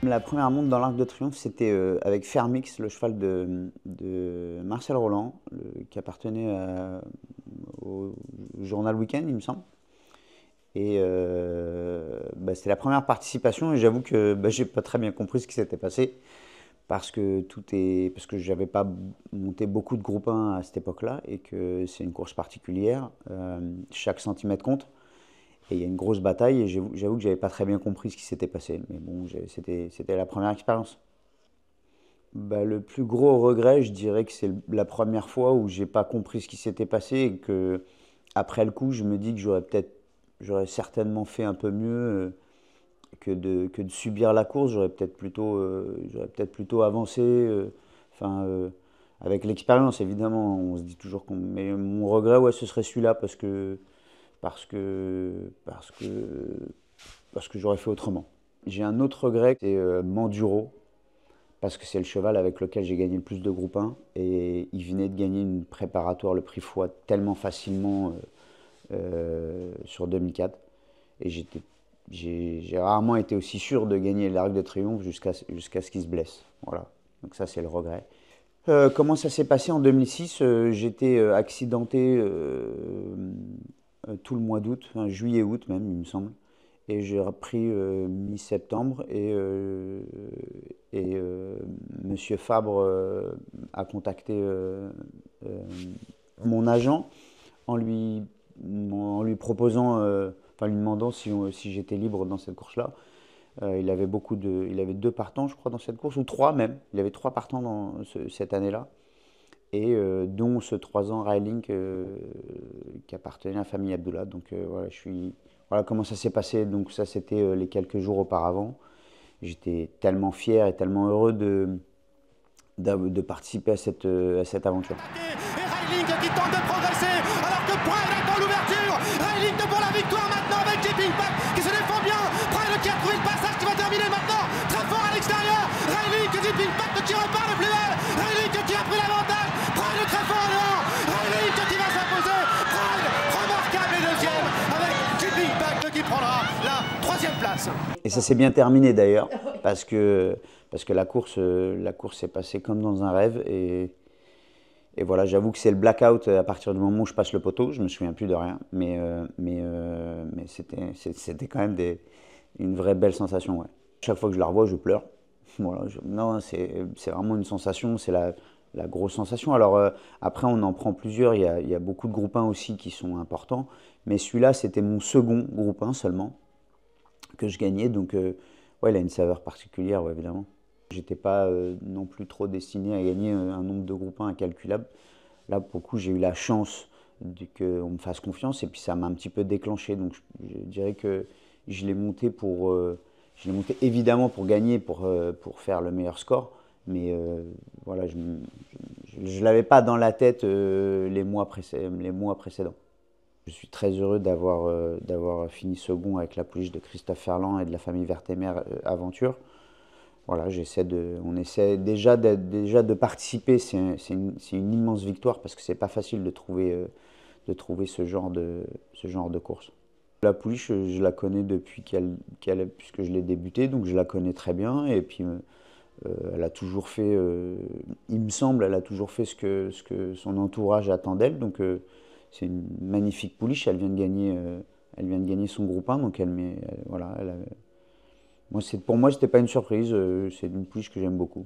La première monte dans l'Arc de Triomphe, c'était avec Fermix, le cheval de Marcel Roland, qui appartenait au journal Week-end, il me semble. Et c'était la première participation et j'avoue que j'ai pas très bien compris ce qui s'était passé parce que j'avais pas monté beaucoup de groupe 1 à cette époque-là et que c'est une course particulière. Chaque centimètre compte. Et il y a une grosse bataille et j'avoue que j'avais pas très bien compris ce qui s'était passé. Mais bon, c'était la première expérience. Le plus gros regret, je dirais que c'est la première fois où j'ai pas compris ce qui s'était passé et que après le coup, je me dis que j'aurais certainement fait un peu mieux que de subir la course. J'aurais peut-être plutôt avancé. Enfin, avec l'expérience, évidemment, on se dit toujours qu'on. Mais mon regret, ouais, ce serait celui-là parce que, parce que, parce que j'aurais fait autrement. J'ai un autre regret, c'est Manduro, parce que c'est le cheval avec lequel j'ai gagné le plus de groupe 1, et il venait de gagner une préparatoire, le prix Foix, tellement facilement sur 2004, et j'ai rarement été aussi sûr de gagner l'Arc de Triomphe jusqu'à ce qu'il se blesse. Voilà, donc ça c'est le regret. Comment ça s'est passé en 2006? J'étais accidenté tout le mois d'août, enfin, juillet-août même, il me semble. Et j'ai repris mi-septembre et Monsieur Fabre a contacté mon agent en lui, en lui proposant, enfin lui demandant si j'étais libre dans cette course-là. Il avait deux partants, je crois, dans cette course, ou trois même. Il avait trois partants cette année-là, et dont ce 3 ans Railing qui appartenait à la famille Abdullah. Donc voilà, voilà comment ça s'est passé. Donc ça, c'était les quelques jours auparavant. J'étais tellement fier et tellement heureux de participer à cette aventure. Et Railing qui tente de progresser alors que Pride attend l'ouverture. Railing pour la victoire maintenant avec JP Impact qui se défend bien. Pride qui a trouvé le passage qui va terminer maintenant. Très fort à l'extérieur. Railing, JP Impact qui repart de plus belle. Railing qui a pris l'avantage. Pride très fort en dehors. Railing qui va s'imposer. Pride remarquable et deuxième avec JP Impact qui prendra la troisième place. Et ça s'est bien terminé d'ailleurs parce que la course s'est passée comme dans un rêve. Et voilà, j'avoue que c'est le blackout à partir du moment où je passe le poteau. Je me souviens plus de rien, mais c'était quand même une vraie belle sensation. Ouais. Chaque fois que je la revois, je pleure. Voilà, non, c'est vraiment une sensation, c'est la grosse sensation. Alors après, on en prend plusieurs. Il y a beaucoup de groupes 1 aussi qui sont importants, mais celui-là, c'était mon second groupe 1 seulement que je gagnais. Donc ouais, il a une saveur particulière, ouais, évidemment. J'étais pas non plus trop destiné à gagner un nombre de groupes 1 incalculable. Là, pour le coup, j'ai eu la chance qu'on me fasse confiance et puis ça m'a un petit peu déclenché. Donc je dirais que je l'ai monté évidemment pour gagner, pour faire le meilleur score. Mais voilà, je ne l'avais pas dans la tête les mois précédents. Je suis très heureux d'avoir fini second avec la pouliche de Christophe Ferland et de la famille Vertemer Aventure. Voilà, on essaie déjà de participer, c'est une immense victoire parce que c'est pas facile de trouver ce genre de course. La pouliche, je la connais depuis puisque je l'ai débutée, donc je la connais très bien. Et puis elle a toujours fait, il me semble, elle a toujours fait ce que son entourage attend d'elle. Donc c'est une magnifique pouliche. Elle vient de gagner son groupe 1, donc voilà, pour moi, c'était pas une surprise. C'est une pouliche que j'aime beaucoup.